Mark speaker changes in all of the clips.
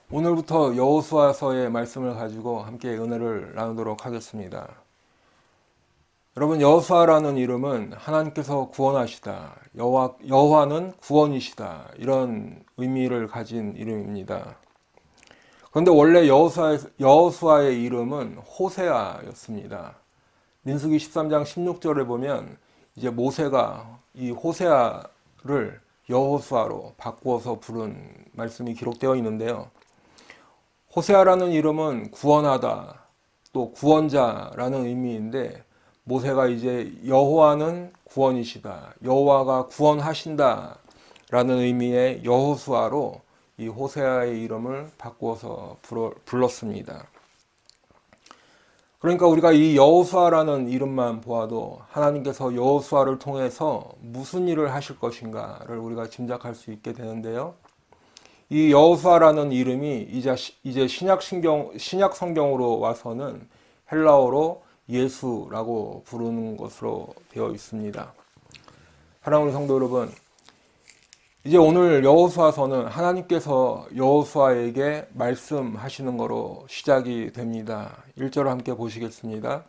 Speaker 1: 오늘부터 여호수아서의 말씀을 가지고 함께 은혜를 나누도록 하겠습니다. 여러분, 여호수아라는 이름은 하나님께서 구원하시다, 여호와는 구원이시다, 이런 의미를 가진 이름입니다. 그런데 원래 여호수아의 이름은 호세아였습니다. 민수기 13장 16절에 보면 이제 모세가 이 호세아를 여호수아로 바꾸어서 부른 말씀이 기록되어 있는데요. 호세아라는 이름은 구원하다, 또 구원자라는 의미인데, 모세가 이제 여호와는 구원이시다, 여호와가 구원하신다 라는 의미의 여호수아로 이 호세아의 이름을 바꾸어서 불렀습니다. 그러니까 우리가 이 여호수아라는 이름만 보아도 하나님께서 여호수아를 통해서 무슨 일을 하실 것인가를 우리가 짐작할 수 있게 되는데요. 이 여호수아라는 이름이 이제 신약 성경으로 와서는 헬라어로 예수라고 부르는 것으로 되어 있습니다. 사랑하는 성도 여러분, 이제 오늘 여호수아서는 하나님께서 여호수아에게 말씀하시는 거로 시작이 됩니다. 1절을 함께 보시겠습니다.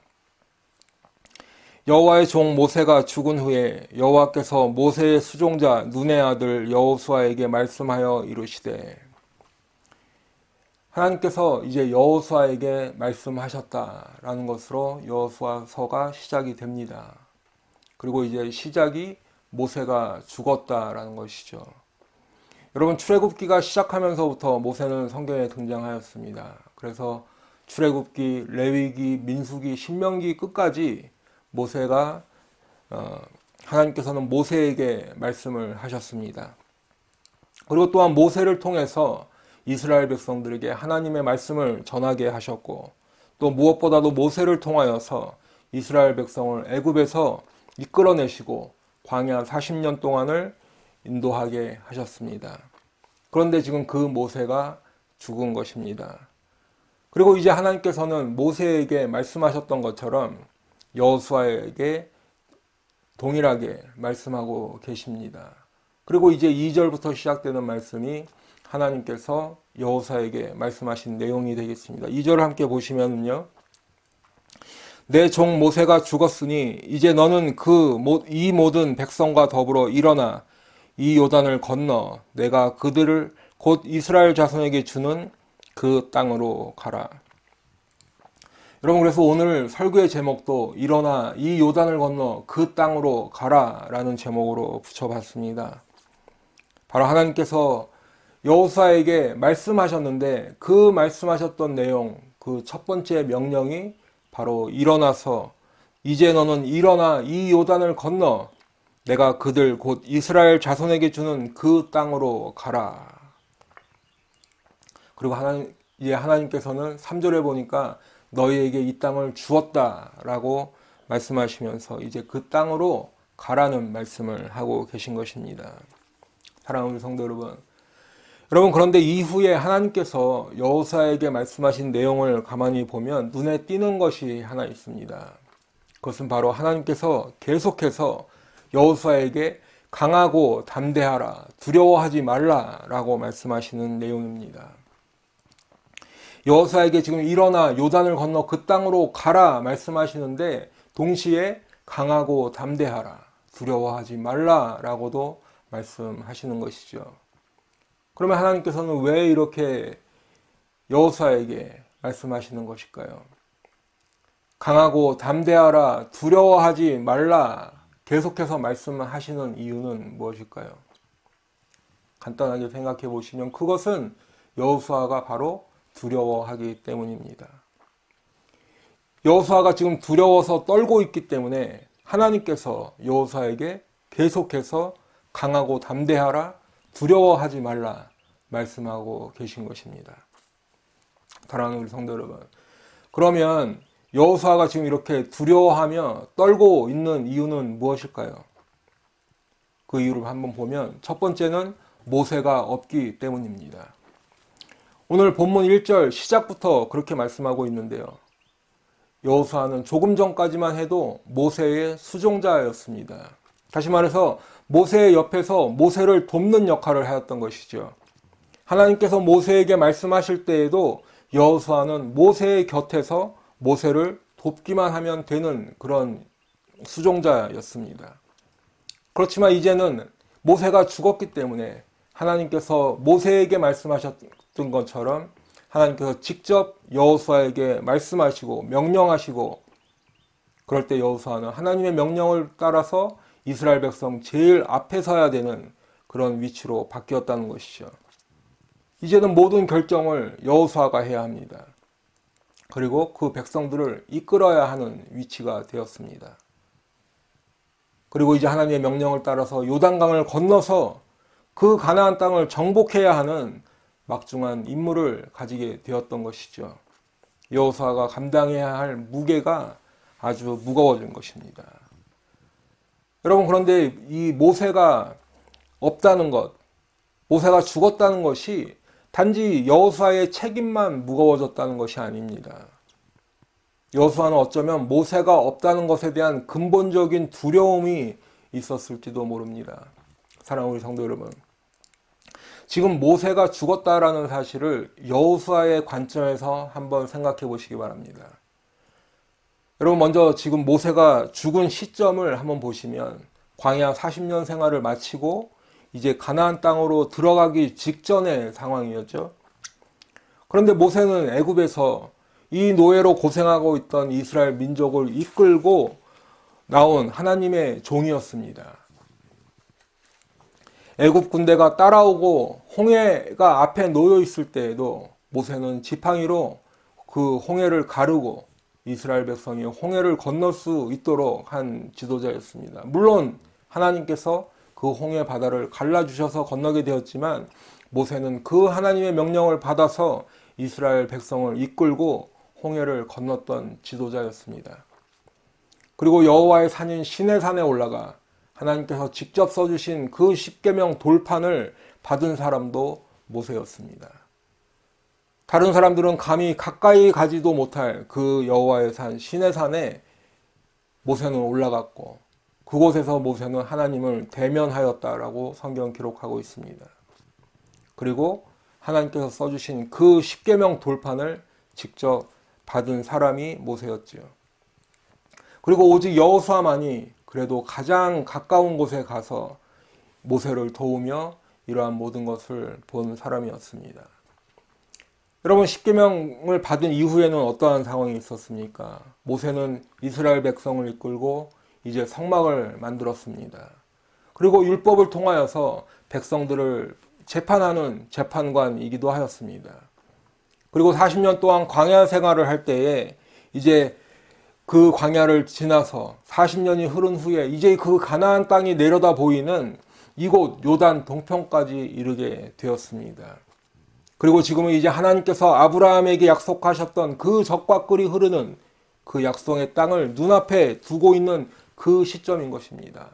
Speaker 1: 여호와의 종 모세가 죽은 후에 여호와께서 모세의 수종자 눈의 아들 여호수아에게 말씀하여 이르시되, 하나님께서 이제 여호수아에게 말씀하셨다라는 것으로 여호수아서가 시작이 됩니다. 그리고 이제 시작이 모세가 죽었다라는 것이죠. 여러분, 출애굽기가 시작하면서부터 모세는 성경에 등장하였습니다. 그래서 출애굽기, 레위기, 민수기, 신명기 끝까지 모세가 하나님께서는 모세에게 말씀을 하셨습니다. 그리고 또한 모세를 통해서 이스라엘 백성들에게 하나님의 말씀을 전하게 하셨고, 또 무엇보다도 모세를 통하여서 이스라엘 백성을 애굽에서 이끌어내시고 광야 40년 동안을 인도하게 하셨습니다. 그런데 지금 그 모세가 죽은 것입니다. 그리고 이제 하나님께서는 모세에게 말씀하셨던 것처럼 여호수아에게 동일하게 말씀하고 계십니다. 그리고 이제 2절부터 시작되는 말씀이 하나님께서 여호수아에게 말씀하신 내용이 되겠습니다. 2절을 함께 보시면요. 내 종 모세가 죽었으니 이제 너는 이 모든 백성과 더불어 일어나 이 요단을 건너 내가 그들을 곧 이스라엘 자손에게 주는 그 땅으로 가라. 여러분, 그래서 오늘 설교의 제목도 일어나 이 요단을 건너 그 땅으로 가라 라는 제목으로 붙여봤습니다. 바로 하나님께서 여호수아에게 말씀하셨는데 그 말씀하셨던 내용, 그 첫 번째 명령이 바로 일어나서 이제 너는 일어나 이 요단을 건너 내가 그들 곧 이스라엘 자손에게 주는 그 땅으로 가라. 그리고 하나님께서는 3절에 보니까 너희에게 이 땅을 주었다라고 말씀하시면서 이제 그 땅으로 가라는 말씀을 하고 계신 것입니다. 사랑하는 성도 여러분, 그런데 이후에 하나님께서 여호수아에게 말씀하신 내용을 가만히 보면 눈에 띄는 것이 하나 있습니다. 그것은 바로 하나님께서 계속해서 여호수아에게 강하고 담대하라, 두려워하지 말라라고 말씀하시는 내용입니다. 여호수아에게 지금 일어나 요단을 건너 그 땅으로 가라 말씀하시는데 동시에 강하고 담대하라, 두려워하지 말라라고도 말씀하시는 것이죠. 그러면 하나님께서는 왜 이렇게 여호수아에게 말씀하시는 것일까요? 강하고 담대하라, 두려워하지 말라 계속해서 말씀하시는 이유는 무엇일까요? 간단하게 생각해 보시면 그것은 여호수아가 바로 두려워하기 때문입니다. 여호수아가 지금 두려워서 떨고 있기 때문에 하나님께서 여호수아에게 계속해서 강하고 담대하라, 두려워하지 말라 말씀하고 계신 것입니다. 사랑하는 우리 성도 여러분, 그러면 여호수아가 지금 이렇게 두려워하며 떨고 있는 이유는 무엇일까요? 그 이유를 한번 보면 첫 번째는 모세가 없기 때문입니다. 오늘 본문 1절 시작부터 그렇게 말씀하고 있는데요. 여호수아는 조금 전까지만 해도 모세의 수종자였습니다. 다시 말해서 모세의 옆에서 모세를 돕는 역할을 하였던 것이죠. 하나님께서 모세에게 말씀하실 때에도 여호수아는 모세의 곁에서 모세를 돕기만 하면 되는 그런 수종자였습니다. 그렇지만 이제는 모세가 죽었기 때문에 하나님께서 모세에게 말씀하셨던 것처럼 하나님께서 직접 여호수아에게 말씀하시고 명령하시고, 그럴 때 여호수아는 하나님의 명령을 따라서 이스라엘 백성 제일 앞에 서야 되는 그런 위치로 바뀌었다는 것이죠. 이제는 모든 결정을 여호수아가 해야 합니다. 그리고 그 백성들을 이끌어야 하는 위치가 되었습니다. 그리고 이제 하나님의 명령을 따라서 요단강을 건너서 그 가나안 땅을 정복해야 하는 막중한 임무를 가지게 되었던 것이죠. 여호수아가 감당해야 할 무게가 아주 무거워진 것입니다. 여러분, 그런데 이 모세가 없다는 것, 모세가 죽었다는 것이 단지 여호수아의 책임만 무거워졌다는 것이 아닙니다. 여호수아는 어쩌면 모세가 없다는 것에 대한 근본적인 두려움이 있었을지도 모릅니다. 사랑하는 우리 성도 여러분, 지금 모세가 죽었다라는 사실을 여호수아의 관점에서 한번 생각해 보시기 바랍니다. 여러분, 먼저 지금 모세가 죽은 시점을 한번 보시면 광야 40년 생활을 마치고 이제 가나안 땅으로 들어가기 직전의 상황이었죠. 그런데 모세는 애굽에서 이 노예로 고생하고 있던 이스라엘 민족을 이끌고 나온 하나님의 종이었습니다. 애굽 군대가 따라오고 홍해가 앞에 놓여 있을 때에도 모세는 지팡이로 그 홍해를 가르고 이스라엘 백성이 홍해를 건널 수 있도록 한 지도자였습니다. 물론 하나님께서 그 홍해 바다를 갈라주셔서 건너게 되었지만 모세는 그 하나님의 명령을 받아서 이스라엘 백성을 이끌고 홍해를 건넜던 지도자였습니다. 그리고 여호와의 산인 시내산에 올라가 하나님께서 직접 써주신 그 십계명 돌판을 받은 사람도 모세였습니다. 다른 사람들은 감히 가까이 가지도 못할 그 여호와의 산 시내산에 모세는 올라갔고 그곳에서 모세는 하나님을 대면하였다라고 성경 기록하고 있습니다. 그리고 하나님께서 써주신 그 십계명 돌판을 직접 받은 사람이 모세였지요. 그리고 오직 여호수아만이 그래도 가장 가까운 곳에 가서 모세를 도우며 이러한 모든 것을 본 사람이었습니다. 여러분, 십계명을 받은 이후에는 어떠한 상황이 있었습니까? 모세는 이스라엘 백성을 이끌고 이제 성막을 만들었습니다. 그리고 율법을 통하여서 백성들을 재판하는 재판관이기도 하였습니다. 그리고 40년 동안 광야 생활을 할 때에 이제 그 광야를 지나서 40년이 흐른 후에 이제 그 가나안 땅이 내려다 보이는 이곳 요단 동편까지 이르게 되었습니다. 그리고 지금은 이제 하나님께서 아브라함에게 약속하셨던 그 적과 꿀이 흐르는 그 약속의 땅을 눈앞에 두고 있는 그 시점인 것입니다.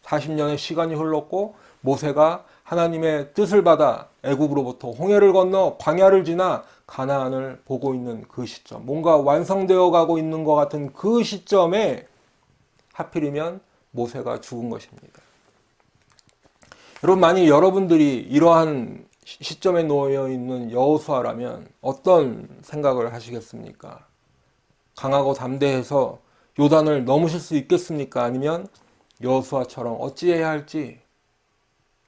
Speaker 1: 40년의 시간이 흘렀고 모세가 하나님의 뜻을 받아 애굽으로부터 홍해를 건너 광야를 지나 가나안을 보고 있는 그 시점, 뭔가 완성되어 가고 있는 것 같은 그 시점에 하필이면 모세가 죽은 것입니다. 여러분, 만약 여러분들이 이러한 시점에 놓여 있는 여호수아라면 어떤 생각을 하시겠습니까? 강하고 담대해서 요단을 넘으실 수 있겠습니까? 아니면 여호수아처럼 어찌해야 할지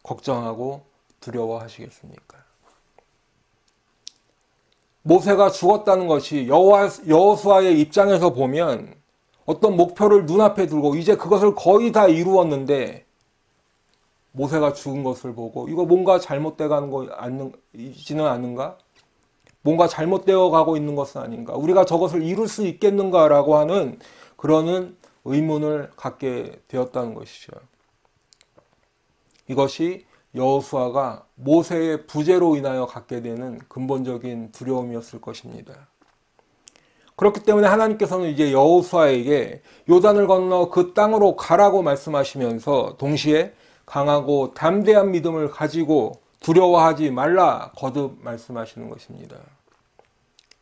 Speaker 1: 걱정하고 두려워하시겠습니까? 모세가 죽었다는 것이 여호수아의 입장에서 보면 어떤 목표를 눈앞에 두고 이제 그것을 거의 다 이루었는데 모세가 죽은 것을 보고 이거 뭔가 잘못되어 가는 거 있지는 않은가? 뭔가 잘못되어 가고 있는 것은 아닌가? 우리가 저것을 이룰 수 있겠는가라고 하는 그러는 의문을 갖게 되었다는 것이죠. 이것이 여호수아가 모세의 부재로 인하여 갖게 되는 근본적인 두려움이었을 것입니다. 그렇기 때문에 하나님께서는 이제 여호수아에게 요단을 건너 그 땅으로 가라고 말씀하시면서 동시에 강하고 담대한 믿음을 가지고 두려워하지 말라 거듭 말씀하시는 것입니다.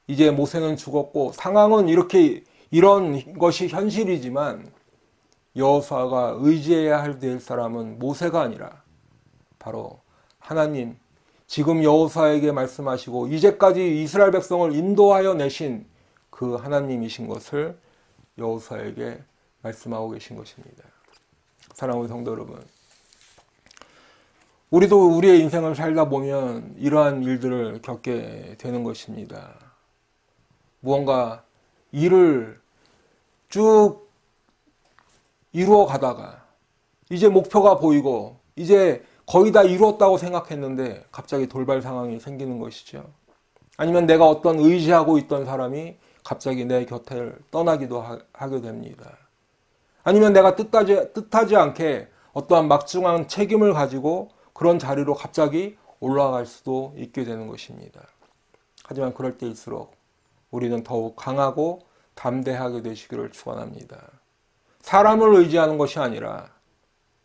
Speaker 1: 이제 모세는 죽었고 상황은 이런 것이 현실이지만 여호수아가 의지해야 될 사람은 모세가 아니라 바로 하나님, 지금 여호수아에게 말씀하시고 이제까지 이스라엘 백성을 인도하여 내신 그 하나님이신 것을 여호수아에게 말씀하고 계신 것입니다. 사랑하는 성도 여러분, 우리도 우리의 인생을 살다 보면 이러한 일들을 겪게 되는 것입니다. 무언가 일을 쭉 이루어 가다가 이제 목표가 보이고 이제 거의 다 이루었다고 생각했는데 갑자기 돌발 상황이 생기는 것이죠. 아니면 내가 어떤 의지하고 있던 사람이 갑자기 내 곁을 떠나기도 하게 됩니다. 아니면 내가 뜻하지 않게 어떠한 막중한 책임을 가지고 그런 자리로 갑자기 올라갈 수도 있게 되는 것입니다. 하지만 그럴 때일수록 우리는 더욱 강하고 담대하게 되시기를 축원합니다. 사람을 의지하는 것이 아니라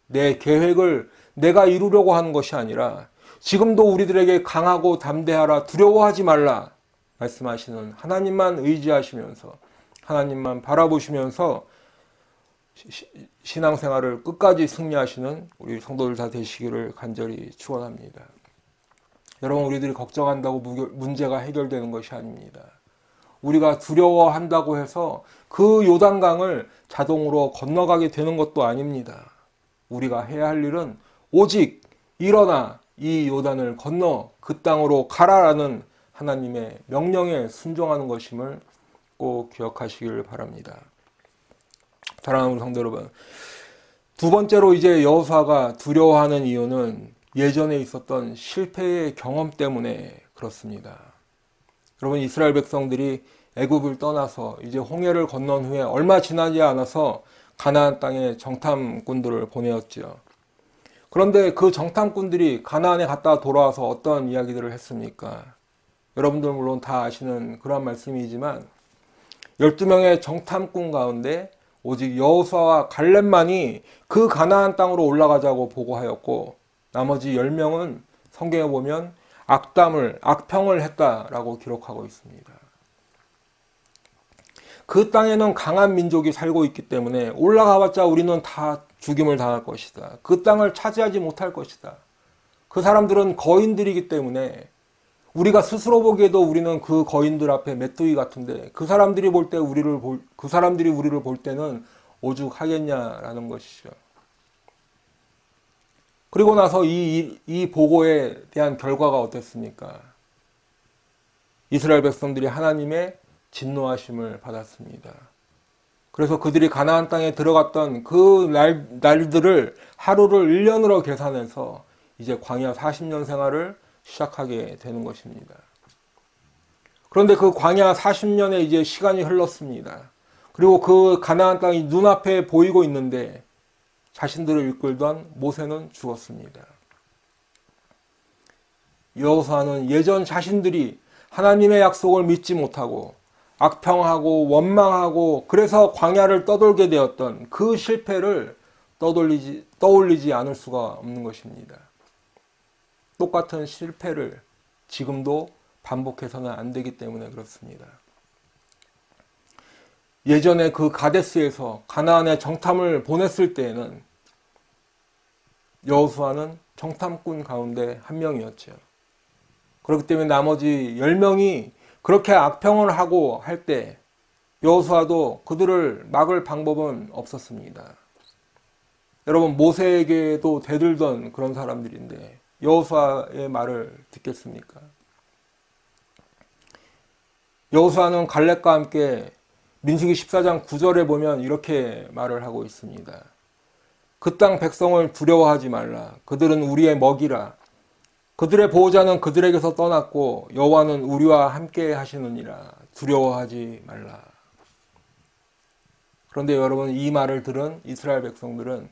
Speaker 1: 내 계획을 내가 이루려고 하는 것이 아니라 지금도 우리들에게 강하고 담대하라, 두려워하지 말라 말씀하시는 하나님만 의지하시면서 하나님만 바라보시면서 신앙생활을 끝까지 승리하시는 우리 성도들 다 되시기를 간절히 축원합니다. 여러분, 우리들이 걱정한다고 문제가 해결되는 것이 아닙니다. 우리가 두려워한다고 해서 그 요단강을 자동으로 건너가게 되는 것도 아닙니다. 우리가 해야 할 일은 오직 일어나 이 요단을 건너 그 땅으로 가라라는 하나님의 명령에 순종하는 것임을 꼭 기억하시길 바랍니다. 사랑하는 성도 여러분, 두 번째로 이제 여호수아가 두려워하는 이유는 예전에 있었던 실패의 경험 때문에 그렇습니다. 여러분, 이스라엘 백성들이 애굽을 떠나서 이제 홍해를 건넌 후에 얼마 지나지 않아서 가나안 땅에 정탐꾼들을 보내었지요. 그런데 그 정탐꾼들이 가나안에 갔다 돌아와서 어떤 이야기들을 했습니까? 여러분들 물론 다 아시는 그런 말씀이지만 12명의 정탐꾼 가운데 오직 여호수아와 갈렙만이 그 가나안 땅으로 올라가자고 보고하였고 나머지 10명은 성경에 보면 악평을 했다라고 기록하고 있습니다. 그 땅에는 강한 민족이 살고 있기 때문에 올라가봤자 우리는 다 죽임을 당할 것이다. 그 땅을 차지하지 못할 것이다. 그 사람들은 거인들이기 때문에 우리가 스스로 보기에도 우리는 그 거인들 앞에 메뚜기 같은데 그 사람들이 우리를 볼 때는 오죽하겠냐라는 것이죠. 그리고 나서 이 보고에 대한 결과가 어땠습니까? 이스라엘 백성들이 하나님의 진노하심을 받았습니다. 그래서 그들이 가나안 땅에 들어갔던 그 날들을 하루를 1년으로 계산해서 이제 광야 40년 생활을 시작하게 되는 것입니다. 그런데 그 광야 40년의 이제 시간이 흘렀습니다. 그리고 그 가나안 땅이 눈앞에 보이고 있는데 자신들을 이끌던 모세는 죽었습니다. 여호수아는 예전 자신들이 하나님의 약속을 믿지 못하고 악평하고 원망하고 그래서 광야를 떠돌게 되었던 그 실패를 떠올리지 않을 수가 없는 것입니다. 똑같은 실패를 지금도 반복해서는 안 되기 때문에 그렇습니다. 예전에 그 가데스에서 가나안에 정탐을 보냈을 때에는 여호수아는 정탐꾼 가운데 한 명이었죠. 그렇기 때문에 나머지 10명이 그렇게 악평을 하고 할 때 여호수아도 그들을 막을 방법은 없었습니다. 여러분, 모세에게도 대들던 그런 사람들인데 여호수아의 말을 듣겠습니까? 여호수아는 갈렙과 함께 민수기 14장 9절에 보면 이렇게 말을 하고 있습니다. 그 땅 백성을 두려워하지 말라. 그들은 우리의 먹이라. 그들의 보호자는 그들에게서 떠났고 여호와는 우리와 함께 하시느니라. 두려워하지 말라. 그런데 여러분, 이 말을 들은 이스라엘 백성들은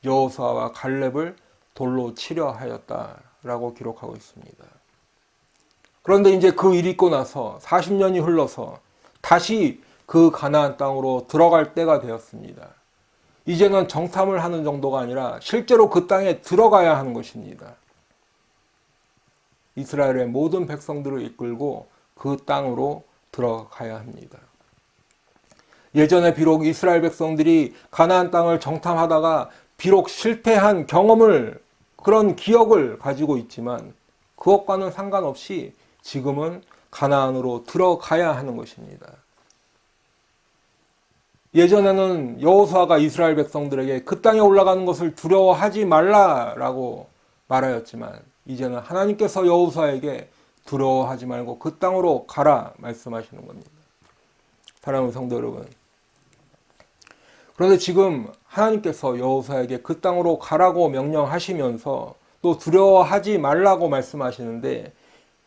Speaker 1: 여호수아와 갈렙을 돌로 치려 하였다라고 기록하고 있습니다. 그런데 이제 그 일이 있고 나서 40년이 흘러서 다시 그 가나안 땅으로 들어갈 때가 되었습니다. 이제는 정탐을 하는 정도가 아니라 실제로 그 땅에 들어가야 하는 것입니다. 이스라엘의 모든 백성들을 이끌고 그 땅으로 들어가야 합니다. 예전에 비록 이스라엘 백성들이 가나안 땅을 정탐하다가 비록 실패한 경험을, 그런 기억을 가지고 있지만 그것과는 상관없이 지금은 가나안으로 들어가야 하는 것입니다. 예전에는 여호수아가 이스라엘 백성들에게 그 땅에 올라가는 것을 두려워하지 말라라고 말하였지만 이제는 하나님께서 여호수아에게 두려워하지 말고 그 땅으로 가라 말씀하시는 겁니다. 사랑하는 성도 여러분, 그런데 지금 하나님께서 여호수아에게 그 땅으로 가라고 명령하시면서 또 두려워하지 말라고 말씀하시는데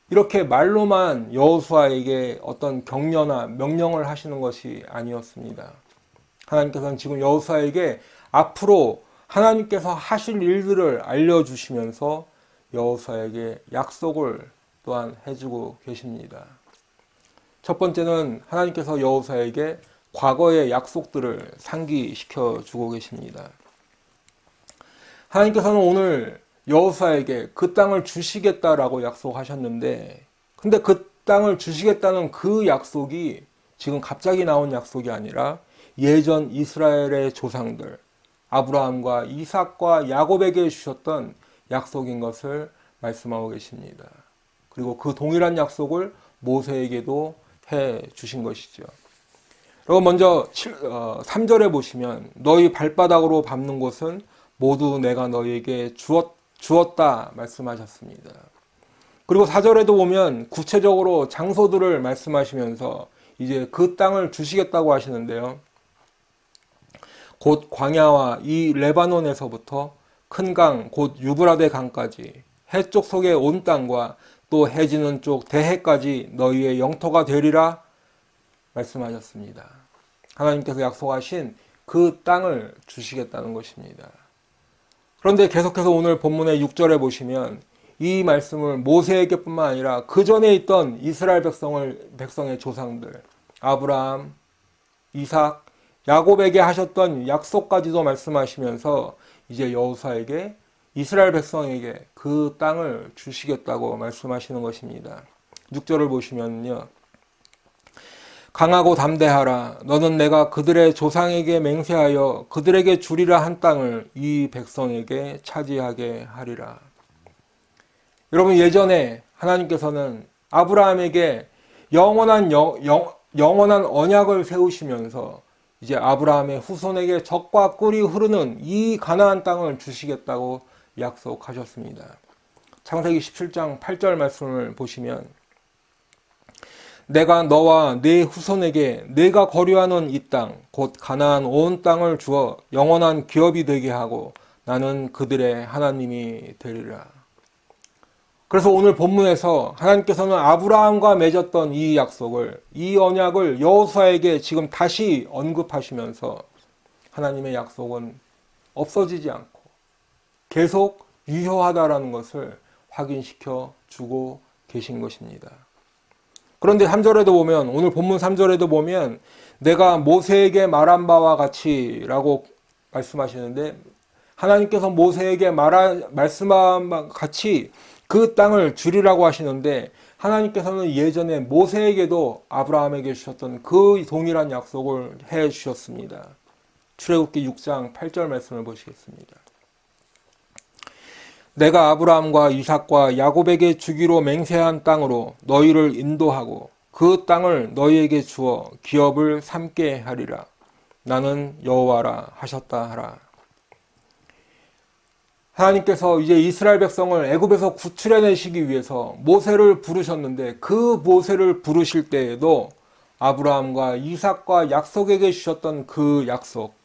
Speaker 1: 이렇게 말로만 여호수아에게 어떤 격려나 명령을 하시는 것이 아니었습니다. 하나님께서는 지금 여호수아에게 앞으로 하나님께서 하실 일들을 알려주시면서 여호수아에게 약속을 또한 해주고 계십니다. 첫 번째는 하나님께서 여호수아에게 과거의 약속들을 상기시켜 주고 계십니다. 하나님께서는 오늘 여호수아에게 그 땅을 주시겠다라고 약속하셨는데 근데 그 땅을 주시겠다는 그 약속이 지금 갑자기 나온 약속이 아니라 예전 이스라엘의 조상들 아브라함과 이삭과 야곱에게 주셨던 약속인 것을 말씀하고 계십니다. 그리고 그 동일한 약속을 모세에게도 해 주신 것이죠. 그리고 먼저 3절에 보시면 너희 발바닥으로 밟는 곳은 모두 내가 너희에게 주었다 말씀하셨습니다. 그리고 4절에도 보면 구체적으로 장소들을 말씀하시면서 이제 그 땅을 주시겠다고 하시는데요. 곧 광야와 이 레바논에서부터 큰 강, 곧 유브라데 강까지 해쪽 속의 온 땅과 또 해지는 쪽 대해까지 너희의 영토가 되리라 말씀하셨습니다. 하나님께서 약속하신 그 땅을 주시겠다는 것입니다. 그런데 계속해서 오늘 본문의 6절에 보시면 이 말씀을 모세에게뿐만 아니라 그 전에 있던 이스라엘 백성의 조상들 아브라함, 이삭, 야곱에게 하셨던 약속까지도 말씀하시면서 이제 여호수아에게 이스라엘 백성에게 그 땅을 주시겠다고 말씀하시는 것입니다. 6절을 보시면요. 강하고 담대하라. 너는 내가 그들의 조상에게 맹세하여 그들에게 주리라 한 땅을 이 백성에게 차지하게 하리라. 여러분 예전에 하나님께서는 아브라함에게 영원한 언약을 세우시면서 이제 아브라함의 후손에게 젖과 꿀이 흐르는 이 가나안 땅을 주시겠다고 약속하셨습니다. 창세기 17장 8절 말씀을 보시면 내가 너와 네 후손에게 내가 거류하는 이 땅 곧 가나안 온 땅을 주어 영원한 기업이 되게 하고 나는 그들의 하나님이 되리라. 그래서 오늘 본문에서 하나님께서는 아브라함과 맺었던 이 약속을 이 언약을 여호수아에게 지금 다시 언급하시면서 하나님의 약속은 없어지지 않고 계속 유효하다라는 것을 확인시켜 주고 계신 것입니다. 그런데 3절에도 보면 오늘 본문 3절에도 보면 내가 모세에게 말한 바와 같이 라고 말씀하시는데 하나님께서 모세에게 말씀한 바와 같이 그 땅을 주리라고 하시는데 하나님께서는 예전에 모세에게도 아브라함에게 주셨던 그 동일한 약속을 해 주셨습니다. 출애굽기 6장 8절 말씀을 보시겠습니다. 내가 아브라함과 이삭과 야곱에게 주기로 맹세한 땅으로 너희를 인도하고 그 땅을 너희에게 주어 기업을 삼게 하리라. 나는 여호와라 하셨다 하라. 하나님께서 이제 이스라엘 백성을 애굽에서 구출해내시기 위해서 모세를 부르셨는데 그 모세를 부르실 때에도 아브라함과 이삭과 약속에게 주셨던 그 약속,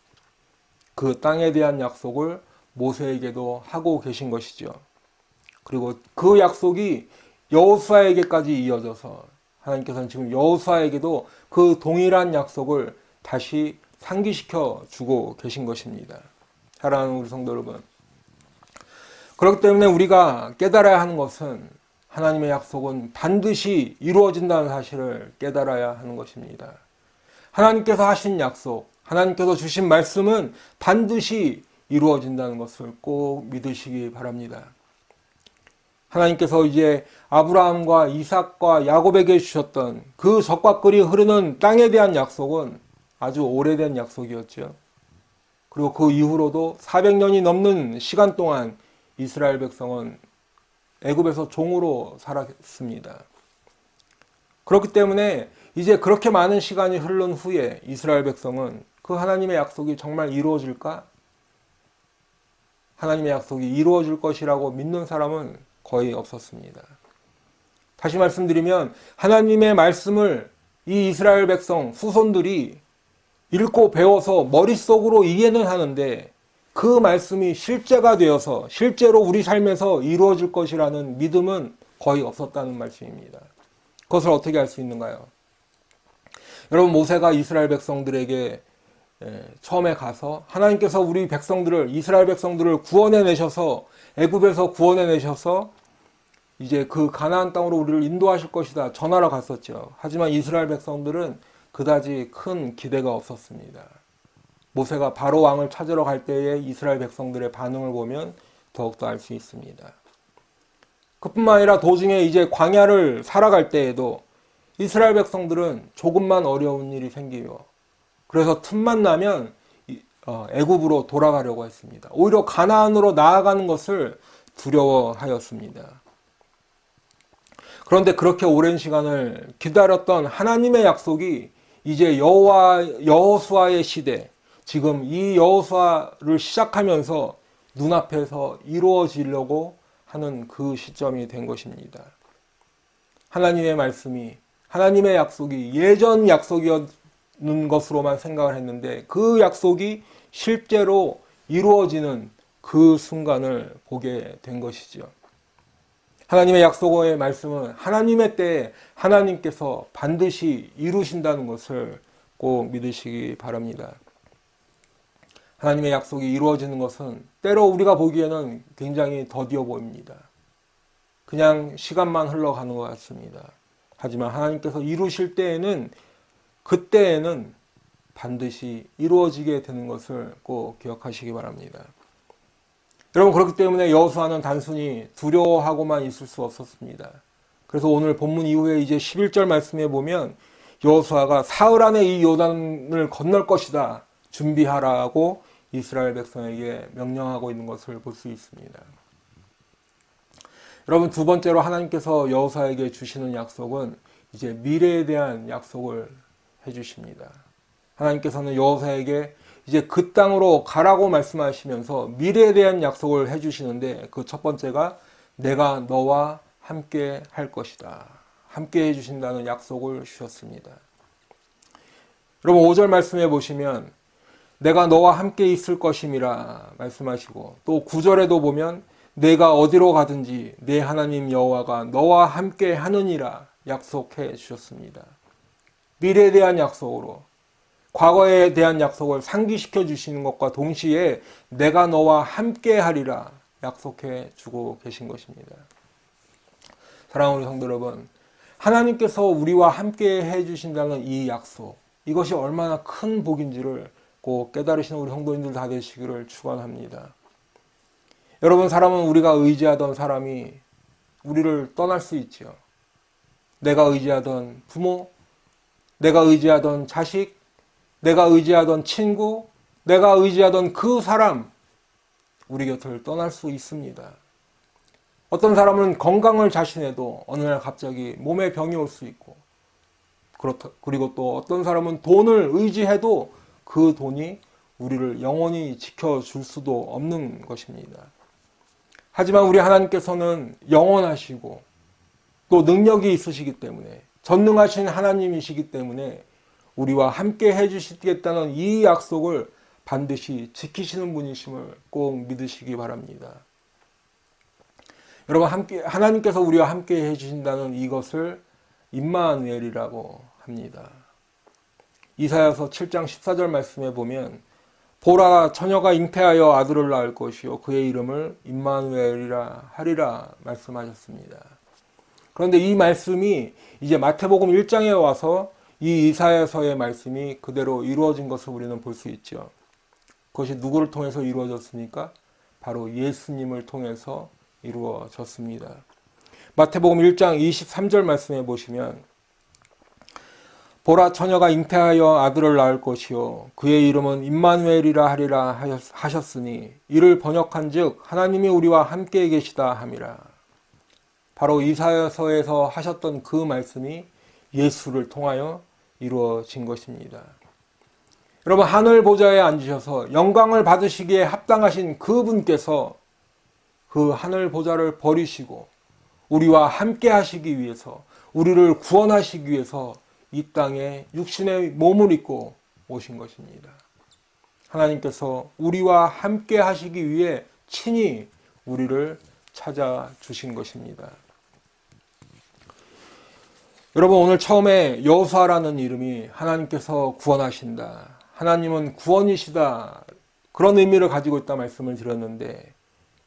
Speaker 1: 그 땅에 대한 약속을 모세에게도 하고 계신 것이죠. 그리고 그 약속이 여호수아에게까지 이어져서 하나님께서는 지금 여호수아에게도 그 동일한 약속을 다시 상기시켜 주고 계신 것입니다. 사랑하는 우리 성도 여러분, 그렇기 때문에 우리가 깨달아야 하는 것은 하나님의 약속은 반드시 이루어진다는 사실을 깨달아야 하는 것입니다. 하나님께서 하신 약속, 하나님께서 주신 말씀은 반드시 이루어진다는 것을 꼭 믿으시기 바랍니다. 하나님께서 이제 아브라함과 이삭과 야곱에게 주셨던 그 젖과 꿀이 흐르는 땅에 대한 약속은 아주 오래된 약속이었죠. 그리고 그 이후로도 400년이 넘는 시간 동안 이스라엘 백성은 애굽에서 종으로 살았습니다. 그렇기 때문에 이제 그렇게 많은 시간이 흐른 후에 이스라엘 백성은 그 하나님의 약속이 정말 이루어질까? 하나님의 약속이 이루어질 것이라고 믿는 사람은 거의 없었습니다. 다시 말씀드리면 하나님의 말씀을 이 이스라엘 백성 후손들이 읽고 배워서 머릿속으로 이해는 하는데 그 말씀이 실제가 되어서 실제로 우리 삶에서 이루어질 것이라는 믿음은 거의 없었다는 말씀입니다. 그것을 어떻게 알 수 있는가요? 여러분, 모세가 이스라엘 백성들에게 처음에 가서 하나님께서 우리 백성들을, 이스라엘 백성들을 구원해 내셔서 애굽에서 구원해 내셔서 이제 그 가나안 땅으로 우리를 인도하실 것이다 전하러 갔었죠. 하지만 이스라엘 백성들은 그다지 큰 기대가 없었습니다. 모세가 바로 왕을 찾으러 갈 때에 이스라엘 백성들의 반응을 보면 더욱더 알 수 있습니다. 그뿐만 아니라 도중에 이제 광야를 살아갈 때에도 이스라엘 백성들은 조금만 어려운 일이 생기며 그래서 틈만 나면 애굽으로 돌아가려고 했습니다. 오히려 가나안으로 나아가는 것을 두려워하였습니다. 그런데 그렇게 오랜 시간을 기다렸던 하나님의 약속이 이제 여호수아의 시대, 지금 이 여호수아를 시작하면서 눈앞에서 이루어지려고 하는 그 시점이 된 것입니다. 하나님의 말씀이, 하나님의 약속이 예전 약속이었는 것으로만 생각을 했는데 그 약속이 실제로 이루어지는 그 순간을 보게 된 것이죠. 하나님의 약속의 말씀은 하나님의 때에 하나님께서 반드시 이루신다는 것을 꼭 믿으시기 바랍니다. 하나님의 약속이 이루어지는 것은 때로 우리가 보기에는 굉장히 더디어 보입니다. 그냥 시간만 흘러가는 것 같습니다. 하지만 하나님께서 이루실 때에는, 그때에는 반드시 이루어지게 되는 것을 꼭 기억하시기 바랍니다. 여러분, 그렇기 때문에 여호수아는 단순히 두려워하고만 있을 수 없었습니다. 그래서 오늘 본문 이후에 이제 11절 말씀에 보면 여호수아가 사흘 안에 이 요단을 건널 것이다, 준비하라고 이스라엘 백성에게 명령하고 있는 것을 볼 수 있습니다. 여러분, 두 번째로 하나님께서 여호수아에게 주시는 약속은 이제 미래에 대한 약속을 해주십니다. 하나님께서는 여호수아에게 이제 그 땅으로 가라고 말씀하시면서 미래에 대한 약속을 해주시는데 그 첫 번째가 내가 너와 함께 할 것이다. 함께 해주신다는 약속을 주셨습니다. 여러분, 5절 말씀해 보시면 내가 너와 함께 있을 것임이라 말씀하시고 또 9절에도 보면 내가 어디로 가든지 내 하나님 여호와가 너와 함께 하느니라 약속해 주셨습니다. 미래에 대한 약속으로 과거에 대한 약속을 상기시켜 주시는 것과 동시에 내가 너와 함께 하리라 약속해 주고 계신 것입니다. 사랑하는 성도 여러분, 하나님께서 우리와 함께 해 주신다는 이 약속, 이것이 얼마나 큰 복인지를 꼭 깨달으시는 우리 성도님들 다 되시기를 축원합니다. 여러분, 사람은 우리가 의지하던 사람이 우리를 떠날 수 있죠. 내가 의지하던 부모, 내가 의지하던 자식, 내가 의지하던 친구, 내가 의지하던 그 사람, 우리 곁을 떠날 수 있습니다. 어떤 사람은 건강을 자신해도 어느 날 갑자기 몸에 병이 올 수 있고, 그리고 또 어떤 사람은 돈을 의지해도 그 돈이 우리를 영원히 지켜줄 수도 없는 것입니다. 하지만 우리 하나님께서는 영원하시고 또 능력이 있으시기 때문에, 전능하신 하나님이시기 때문에 우리와 함께 해주시겠다는 이 약속을 반드시 지키시는 분이심을 꼭 믿으시기 바랍니다. 여러분, 하나님께서 우리와 함께 해주신다는 이것을 임마누엘이라고 합니다. 이사야서 7장 14절 말씀에 보면 보라, 처녀가 잉태하여 아들을 낳을 것이요 그의 이름을 임마누엘이라 하리라 말씀하셨습니다. 그런데 이 말씀이 이제 마태복음 1장에 와서 이 이사야서의 말씀이 그대로 이루어진 것을 우리는 볼 수 있죠. 그것이 누구를 통해서 이루어졌습니까? 바로 예수님을 통해서 이루어졌습니다. 마태복음 1장 23절 말씀에 보시면 보라, 처녀가 잉태하여 아들을 낳을 것이요 그의 이름은 임마누엘이라 하리라 하셨으니 이를 번역한 즉 하나님이 우리와 함께 계시다 함이라. 바로 이사야서에서 하셨던 그 말씀이 예수를 통하여 이루어진 것입니다. 여러분, 하늘 보좌에 앉으셔서 영광을 받으시기에 합당하신 그분께서 그 하늘 보좌를 버리시고 우리와 함께 하시기 위해서, 우리를 구원하시기 위해서 이 땅에 육신의 몸을 입고 오신 것입니다. 하나님께서 우리와 함께 하시기 위해 친히 우리를 찾아주신 것입니다. 여러분, 오늘 처음에 여호수아라는 이름이 하나님께서 구원하신다, 하나님은 구원이시다, 그런 의미를 가지고 있다 말씀을 드렸는데,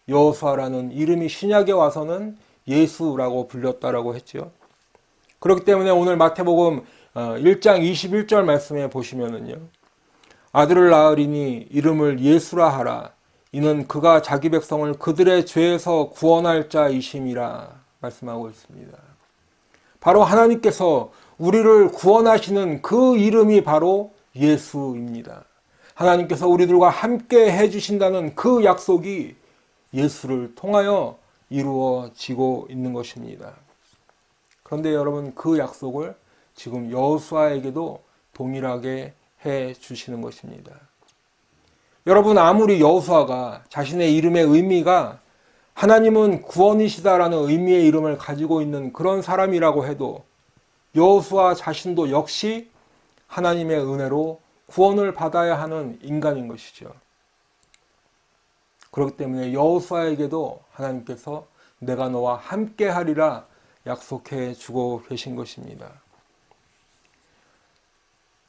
Speaker 1: 여호수아라는 이름이 신약에 와서는 예수라고 불렸다라고 했죠. 그렇기 때문에 오늘 마태복음 1장 21절 말씀에 보시면은요, 아들을 낳으리니 이름을 예수라 하라. 이는 그가 자기 백성을 그들의 죄에서 구원할 자이심이라 말씀하고 있습니다. 바로 하나님께서 우리를 구원하시는 그 이름이 바로 예수입니다. 하나님께서 우리들과 함께 해주신다는 그 약속이 예수를 통하여 이루어지고 있는 것입니다. 그런데 여러분, 그 약속을 지금 여호수아에게도 동일하게 해 주시는 것입니다. 여러분, 아무리 여호수아가 자신의 이름의 의미가 하나님은 구원이시다라는 의미의 이름을 가지고 있는 그런 사람이라고 해도 여호수아 자신도 역시 하나님의 은혜로 구원을 받아야 하는 인간인 것이죠. 그렇기 때문에 여호수아에게도 하나님께서 내가 너와 함께 하리라 약속해 주고 계신 것입니다.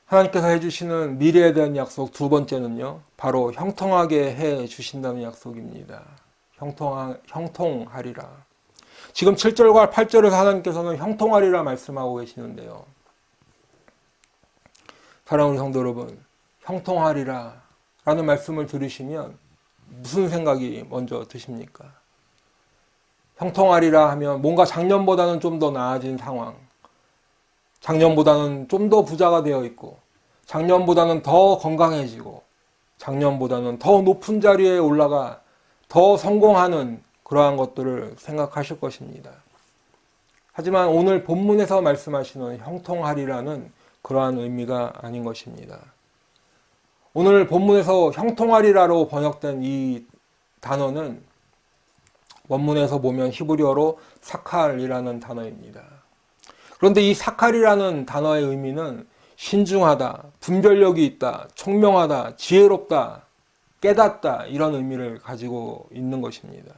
Speaker 1: 하나님께서 해주시는 미래에 대한 약속 두 번째는요, 바로 형통하게 해 주신다는 약속입니다. 형통하리라. 지금 7절과 8절에서 하나님께서는 형통하리라 말씀하고 계시는데요. 사랑하는 성도 여러분, 형통하리라 라는 말씀을 들으시면 무슨 생각이 먼저 드십니까? 형통하리라 하면 뭔가 작년보다는 좀 더 나아진 상황, 작년보다는 좀 더 부자가 되어 있고, 작년보다는 더 건강해지고, 작년보다는 더 높은 자리에 올라가 더 성공하는 그러한 것들을 생각하실 것입니다. 하지만 오늘 본문에서 말씀하시는 형통하리라는 그러한 의미가 아닌 것입니다. 오늘 본문에서 형통하리라로 번역된 이 단어는 원문에서 보면 히브리어로 사칼이라는 단어입니다. 그런데 이 사칼이라는 단어의 의미는 신중하다, 분별력이 있다, 총명하다, 지혜롭다, 깨닫다, 이런 의미를 가지고 있는 것입니다.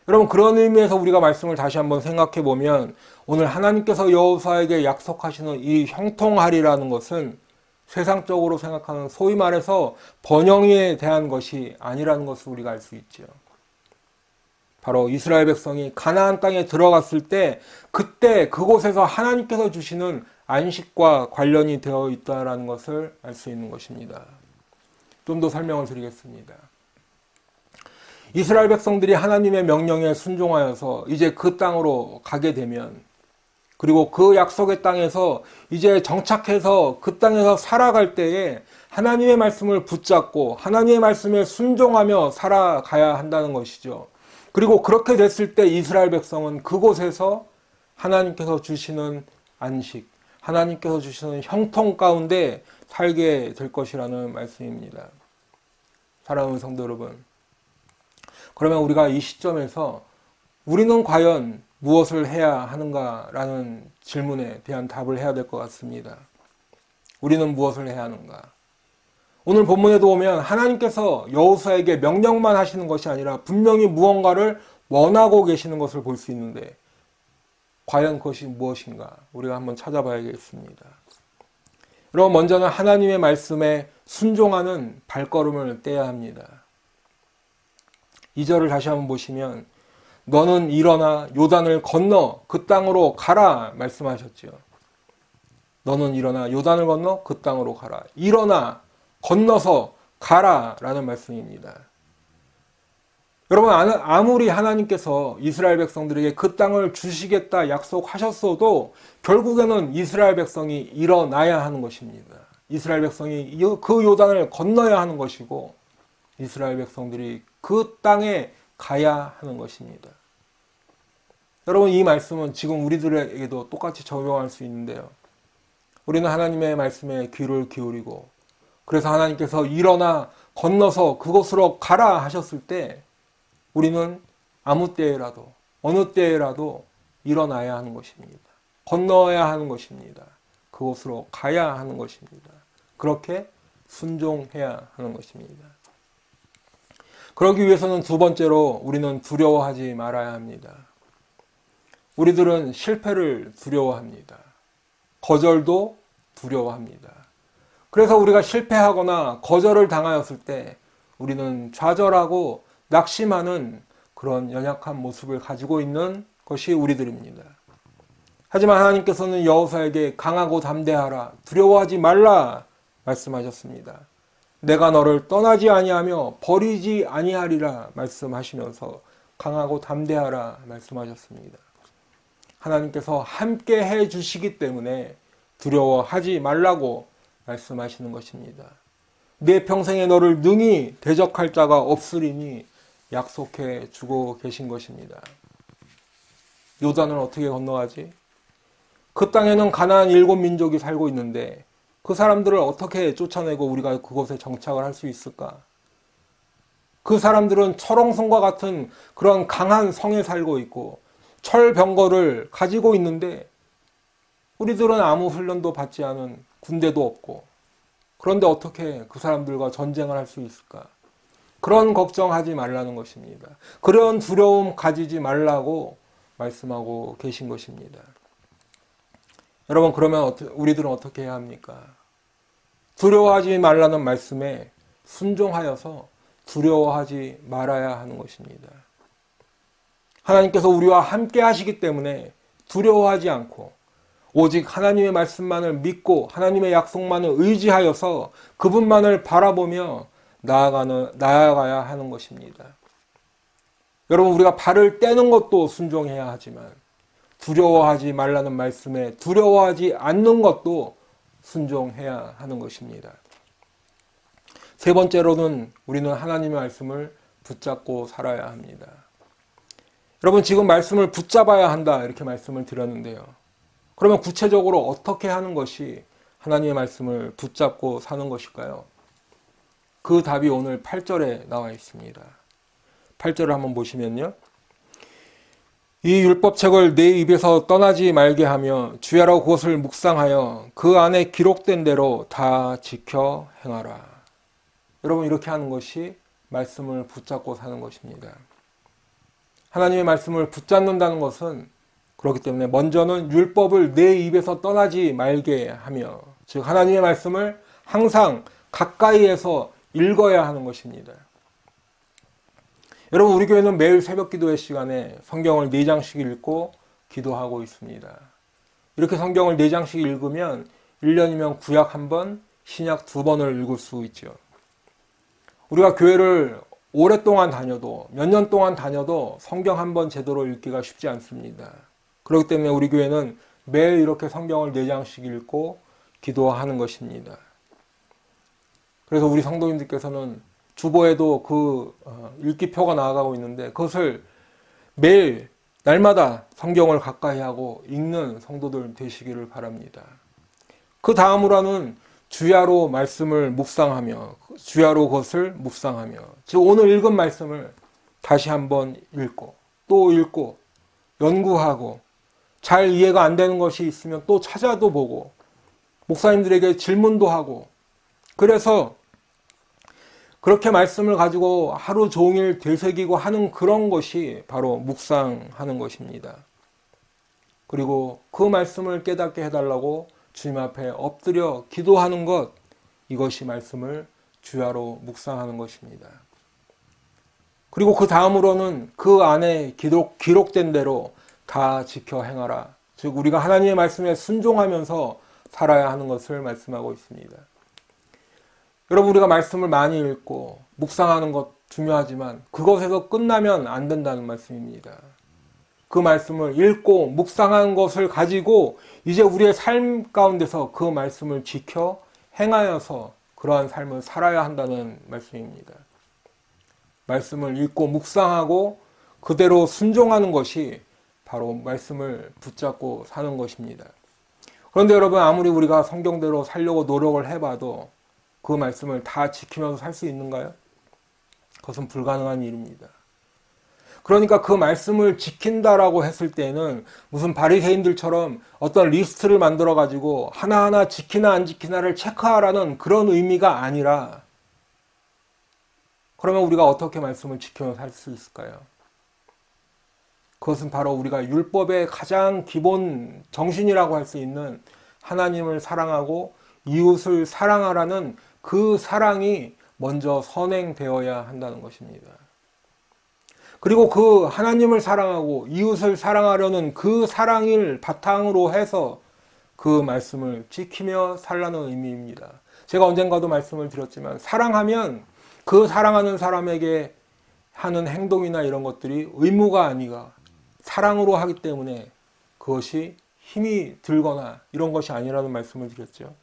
Speaker 1: 여러분, 그런 의미에서 우리가 말씀을 다시 한번 생각해 보면 오늘 하나님께서 여호수아에게 약속하시는 이 형통하리라는 것은 세상적으로 생각하는 소위 말해서 번영에 대한 것이 아니라는 것을 우리가 알 수 있죠. 바로 이스라엘 백성이 가나안 땅에 들어갔을 때 그때 그곳에서 하나님께서 주시는 안식과 관련이 되어 있다는 것을 알 수 있는 것입니다. 좀 더 설명을 드리겠습니다. 이스라엘 백성들이 하나님의 명령에 순종하여서 이제 그 땅으로 가게 되면, 그리고 그 약속의 땅에서 이제 정착해서 그 땅에서 살아갈 때에 하나님의 말씀을 붙잡고 하나님의 말씀에 순종하며 살아가야 한다는 것이죠. 그리고 그렇게 됐을 때 이스라엘 백성은 그곳에서 하나님께서 주시는 안식, 하나님께서 주시는 형통 가운데 살게 될 것이라는 말씀입니다. 사랑하는 성도 여러분, 그러면 우리가 이 시점에서 우리는 과연 무엇을 해야 하는가라는 질문에 대한 답을 해야 될 것 같습니다. 우리는 무엇을 해야 하는가? 오늘 본문에도 보면 하나님께서 여호수아에게 명령만 하시는 것이 아니라 분명히 무언가를 원하고 계시는 것을 볼 수 있는데 과연 그것이 무엇인가? 우리가 한번 찾아봐야겠습니다. 여러분, 먼저는 하나님의 말씀에 순종하는 발걸음을 떼야 합니다. 2절을 다시 한번 보시면 너는 일어나 요단을 건너 그 땅으로 가라 말씀하셨죠. 너는 일어나 요단을 건너 그 땅으로 가라. 일어나 건너서 가라 라는 말씀입니다. 여러분, 아무리 하나님께서 이스라엘 백성들에게 그 땅을 주시겠다 약속하셨어도 결국에는 이스라엘 백성이 일어나야 하는 것입니다. 이스라엘 백성이 그 요단을 건너야 하는 것이고 이스라엘 백성들이 그 땅에 가야 하는 것입니다. 여러분, 이 말씀은 지금 우리들에게도 똑같이 적용할 수 있는데요. 우리는 하나님의 말씀에 귀를 기울이고, 그래서 하나님께서 일어나 건너서 그곳으로 가라 하셨을 때 우리는 아무 때라도 어느 때라도 일어나야 하는 것입니다. 건너야 하는 것입니다. 그곳으로 가야 하는 것입니다. 그렇게 순종해야 하는 것입니다. 그러기 위해서는 두 번째로 우리는 두려워하지 말아야 합니다. 우리들은 실패를 두려워합니다. 거절도 두려워합니다. 그래서 우리가 실패하거나 거절을 당하였을 때 우리는 좌절하고 낙심하는 그런 연약한 모습을 가지고 있는 것이 우리들입니다. 하지만 하나님께서는 여호수아에게 강하고 담대하라, 두려워하지 말라 말씀하셨습니다. 내가 너를 떠나지 아니하며 버리지 아니하리라 말씀하시면서 강하고 담대하라 말씀하셨습니다. 하나님께서 함께 해 주시기 때문에 두려워하지 말라고 말씀하시는 것입니다. 내 평생에 너를 능히 대적할 자가 없으리니 약속해 주고 계신 것입니다. 요단을 어떻게 건너가지? 그 땅에는 가나안 7민족이 살고 있는데 그 사람들을 어떻게 쫓아내고 우리가 그곳에 정착을 할 수 있을까? 그 사람들은 철옹성과 같은 그런 강한 성에 살고 있고 철병거를 가지고 있는데 우리들은 아무 훈련도 받지 않은 군대도 없고, 그런데 어떻게 그 사람들과 전쟁을 할 수 있을까? 그런 걱정하지 말라는 것입니다. 그런 두려움 가지지 말라고 말씀하고 계신 것입니다. 여러분, 그러면 우리들은 어떻게 해야 합니까? 두려워하지 말라는 말씀에 순종하여서 두려워하지 말아야 하는 것입니다. 하나님께서 우리와 함께 하시기 때문에 두려워하지 않고 오직 하나님의 말씀만을 믿고 하나님의 약속만을 의지하여서 그분만을 바라보며 나아가야 하는 것입니다. 여러분, 우리가 발을 떼는 것도 순종해야 하지만 두려워하지 말라는 말씀에 두려워하지 않는 것도 순종해야 하는 것입니다. 세 번째로는 우리는 하나님의 말씀을 붙잡고 살아야 합니다. 여러분, 지금 말씀을 붙잡아야 한다 이렇게 말씀을 드렸는데요. 그러면 구체적으로 어떻게 하는 것이 하나님의 말씀을 붙잡고 사는 것일까요? 그 답이 오늘 8절에 나와 있습니다. 8절을 한번 보시면요. 이 율법책을 내 입에서 떠나지 말게 하며 주야로 그것을 묵상하여 그 안에 기록된 대로 다 지켜 행하라. 여러분, 이렇게 하는 것이 말씀을 붙잡고 사는 것입니다. 하나님의 말씀을 붙잡는다는 것은 그렇기 때문에 먼저는 율법을 내 입에서 떠나지 말게 하며, 즉 하나님의 말씀을 항상 가까이에서 읽어야 하는 것입니다. 여러분, 우리 교회는 매일 새벽 기도의 시간에 성경을 4장씩 읽고 기도하고 있습니다. 이렇게 성경을 4장씩 읽으면 1년이면 구약 1번, 신약 2번을 읽을 수 있죠. 우리가 교회를 오랫동안 다녀도, 몇 년 동안 다녀도 성경 한 번 제대로 읽기가 쉽지 않습니다. 그렇기 때문에 우리 교회는 매일 이렇게 성경을 4장씩 읽고 기도하는 것입니다. 그래서 우리 성도님들께서는 주보에도 그 읽기표가 나아가고 있는데 그것을 매일 날마다 성경을 가까이 하고 읽는 성도들 되시기를 바랍니다. 그 다음으로는 주야로 말씀을 묵상하며, 주야로 그것을 묵상하며, 즉 오늘 읽은 말씀을 다시 한번 읽고 또 읽고 연구하고, 잘 이해가 안 되는 것이 있으면 또 찾아도 보고 목사님들에게 질문도 하고, 그래서 그렇게 말씀을 가지고 하루 종일 되새기고 하는 그런 것이 바로 묵상하는 것입니다. 그리고 그 말씀을 깨닫게 해달라고 주님 앞에 엎드려 기도하는 것, 이것이 말씀을 주야로 묵상하는 것입니다. 그리고 그 다음으로는 그 안에 기록된 대로 다 지켜 행하라. 즉 우리가 하나님의 말씀에 순종하면서 살아야 하는 것을 말씀하고 있습니다. 여러분, 우리가 말씀을 많이 읽고 묵상하는 것 중요하지만 그것에서 끝나면 안 된다는 말씀입니다. 그 말씀을 읽고 묵상한 것을 가지고 이제 우리의 삶 가운데서 그 말씀을 지켜 행하여서 그러한 삶을 살아야 한다는 말씀입니다. 말씀을 읽고 묵상하고 그대로 순종하는 것이 바로 말씀을 붙잡고 사는 것입니다. 그런데 여러분, 아무리 우리가 성경대로 살려고 노력을 해봐도 그 말씀을 다 지키면서 살 수 있는가요? 그것은 불가능한 일입니다. 그러니까 그 말씀을 지킨다라고 했을 때는 무슨 바리새인들처럼 어떤 리스트를 만들어 가지고 하나하나 지키나 안 지키나를 체크하라는 그런 의미가 아니라, 그러면 우리가 어떻게 말씀을 지키며 살 수 있을까요? 그것은 바로 우리가 율법의 가장 기본 정신이라고 할 수 있는 하나님을 사랑하고 이웃을 사랑하라는 그 사랑이 먼저 선행되어야 한다는 것입니다. 그리고 그 하나님을 사랑하고 이웃을 사랑하려는 그 사랑을 바탕으로 해서 그 말씀을 지키며 살라는 의미입니다. 제가 언젠가도 말씀을 드렸지만, 사랑하면 그 사랑하는 사람에게 하는 행동이나 이런 것들이 의무가 아니라 사랑으로 하기 때문에 그것이 힘이 들거나 이런 것이 아니라는 말씀을 드렸죠.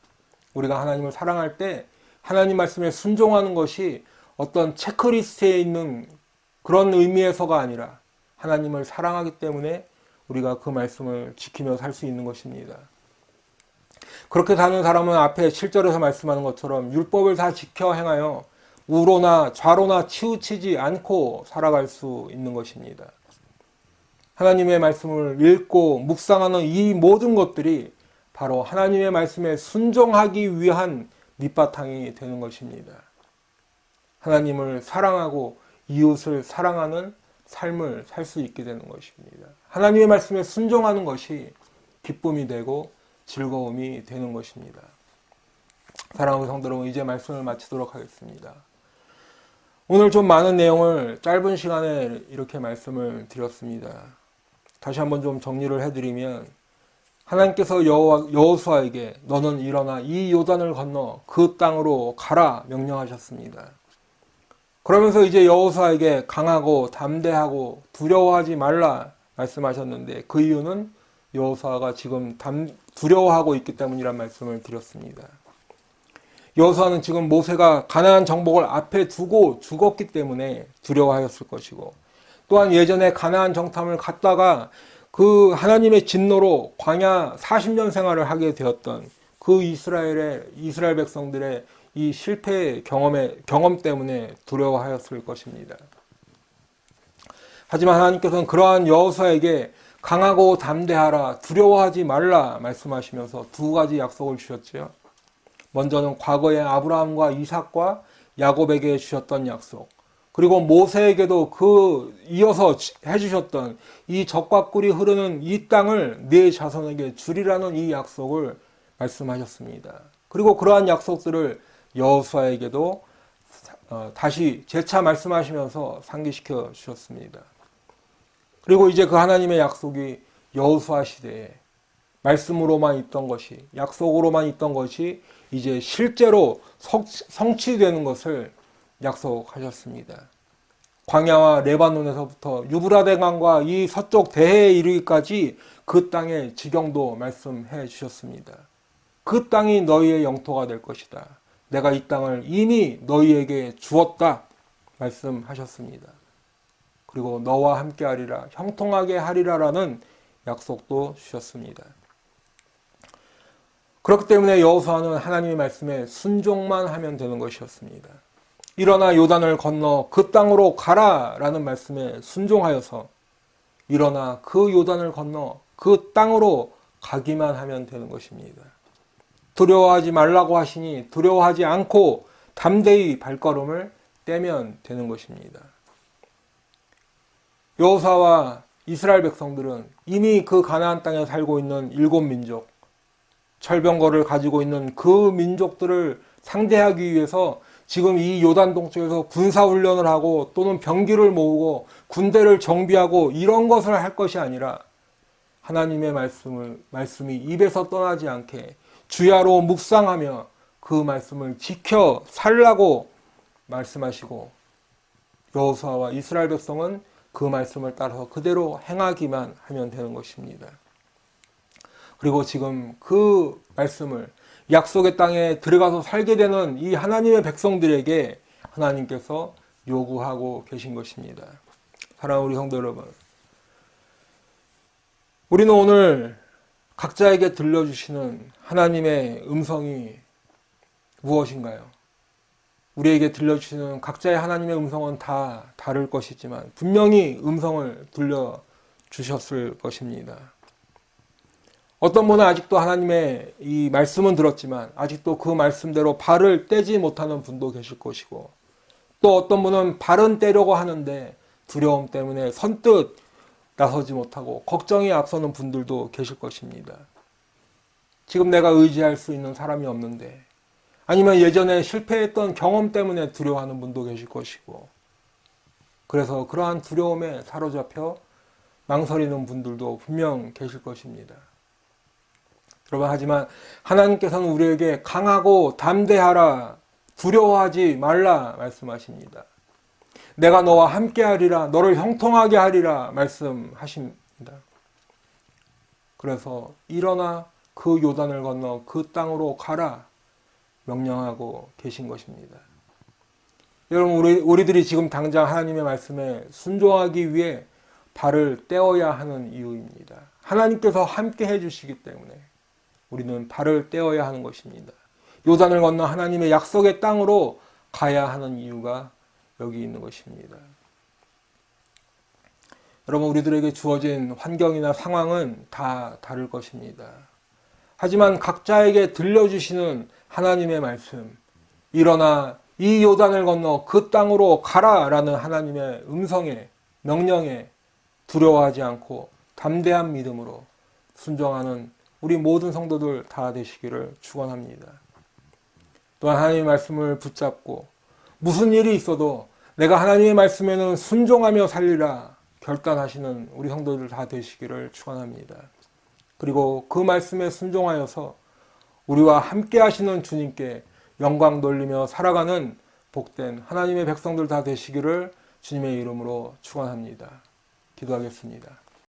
Speaker 1: 우리가 하나님을 사랑할 때 하나님 말씀에 순종하는 것이 어떤 체크리스트에 있는 그런 의미에서가 아니라 하나님을 사랑하기 때문에 우리가 그 말씀을 지키며 살 수 있는 것입니다. 그렇게 사는 사람은 앞에 7절에서 말씀하는 것처럼 율법을 다 지켜 행하여 우로나 좌로나 치우치지 않고 살아갈 수 있는 것입니다. 하나님의 말씀을 읽고 묵상하는 이 모든 것들이 바로 하나님의 말씀에 순종하기 위한 밑바탕이 되는 것입니다. 하나님을 사랑하고 이웃을 사랑하는 삶을 살 수 있게 되는 것입니다. 하나님의 말씀에 순종하는 것이 기쁨이 되고 즐거움이 되는 것입니다. 사랑하는 성도 여러분, 이제 말씀을 마치도록 하겠습니다. 오늘 좀 많은 내용을 짧은 시간에 이렇게 말씀을 드렸습니다. 다시 한번 좀 정리를 해드리면, 하나님께서 여호수아에게 너는 일어나 이 요단을 건너 그 땅으로 가라 명령하셨습니다. 그러면서 이제 여호수아에게 강하고 담대하고 두려워하지 말라 말씀하셨는데, 그 이유는 여호수아가 지금 두려워하고 있기 때문이란 말씀을 드렸습니다. 여호수아는 지금 모세가 가나안 정복을 앞에 두고 죽었기 때문에 두려워하였을 것이고, 또한 예전에 가나안 정탐을 갔다가 그 하나님의 진노로 광야 40년 생활을 하게 되었던 그 이스라엘 백성들의 이 실패의 경험 때문에 두려워하였을 것입니다. 하지만 하나님께서는 그러한 여호수아에게 강하고 담대하라, 두려워하지 말라 말씀하시면서 두 가지 약속을 주셨지요. 먼저는 과거에 아브라함과 이삭과 야곱에게 주셨던 약속, 그리고 모세에게도 이어서 해주셨던 이 젖과 꿀이 흐르는 이 땅을 네 자손에게 주리라는 이 약속을 말씀하셨습니다. 그리고 그러한 약속들을 여호수아에게도 다시 재차 말씀하시면서 상기시켜 주셨습니다. 그리고 이제 그 하나님의 약속이 여호수아 시대에 말씀으로만 있던 것이, 약속으로만 있던 것이 이제 실제로 성취되는 것을 약속하셨습니다. 광야와 레바논에서부터 유브라데 강과 이 서쪽 대해에 이르기까지 그 땅의 지경도 말씀해 주셨습니다. 그 땅이 너희의 영토가 될 것이다. 내가 이 땅을 이미 너희에게 주었다 말씀하셨습니다. 그리고 너와 함께 하리라, 형통하게 하리라라는 약속도 주셨습니다. 그렇기 때문에 여호수아는 하나님의 말씀에 순종만 하면 되는 것이었습니다. 일어나 요단을 건너 그 땅으로 가라라는 말씀에 순종하여서 일어나 그 요단을 건너 그 땅으로 가기만 하면 되는 것입니다. 두려워하지 말라고 하시니 두려워하지 않고 담대히 발걸음을 떼면 되는 것입니다. 여호수아와 이스라엘 백성들은 이미 그 가나안 땅에 살고 있는 7민족, 철병거를 가지고 있는 그 민족들을 상대하기 위해서 지금 이 요단 동쪽에서 군사훈련을 하고 또는 병기를 모으고 군대를 정비하고 이런 것을 할 것이 아니라 하나님의 말씀이 입에서 떠나지 않게 주야로 묵상하며 그 말씀을 지켜 살라고 말씀하시고, 여호수아와 이스라엘 백성은 그 말씀을 따라서 그대로 행하기만 하면 되는 것입니다. 그리고 지금 그 말씀을 약속의 땅에 들어가서 살게 되는 이 하나님의 백성들에게 하나님께서 요구하고 계신 것입니다. 사랑하는 우리 성도 여러분, 우리는 오늘 각자에게 들려주시는 하나님의 음성이 무엇인가요? 우리에게 들려주시는 각자의 하나님의 음성은 다 다를 것이지만 분명히 음성을 들려주셨을 것입니다. 어떤 분은 아직도 하나님의 이 말씀은 들었지만 아직도 그 말씀대로 발을 떼지 못하는 분도 계실 것이고, 또 어떤 분은 발은 떼려고 하는데 두려움 때문에 선뜻 나서지 못하고 걱정이 앞서는 분들도 계실 것입니다. 지금 내가 의지할 수 있는 사람이 없는데, 아니면 예전에 실패했던 경험 때문에 두려워하는 분도 계실 것이고, 그래서 그러한 두려움에 사로잡혀 망설이는 분들도 분명 계실 것입니다. 여러분, 하지만 하나님께서는 우리에게 강하고 담대하라, 두려워하지 말라 말씀하십니다. 내가 너와 함께 하리라, 너를 형통하게 하리라 말씀하십니다. 그래서 일어나 그 요단을 건너 그 땅으로 가라 명령하고 계신 것입니다. 여러분, 우리들이 지금 당장 하나님의 말씀에 순종하기 위해 발을 떼어야 하는 이유입니다. 하나님께서 함께 해주시기 때문에 우리는 발을 떼어야 하는 것입니다. 요단을 건너 하나님의 약속의 땅으로 가야 하는 이유가 여기 있는 것입니다. 여러분, 우리들에게 주어진 환경이나 상황은 다 다를 것입니다. 하지만 각자에게 들려주시는 하나님의 말씀, 일어나 이 요단을 건너 그 땅으로 가라라는 하나님의 음성에, 명령에 두려워하지 않고 담대한 믿음으로 순종하는 우리 모든 성도들 다 되시기를 축원합니다. 또한 하나님의 말씀을 붙잡고 무슨 일이 있어도 내가 하나님의 말씀에는 순종하며 살리라 결단하시는 우리 성도들 다 되시기를 축원합니다. 그리고 그 말씀에 순종하여서 우리와 함께 하시는 주님께 영광 돌리며 살아가는 복된 하나님의 백성들 다 되시기를 주님의 이름으로 축원합니다. 기도하겠습니다.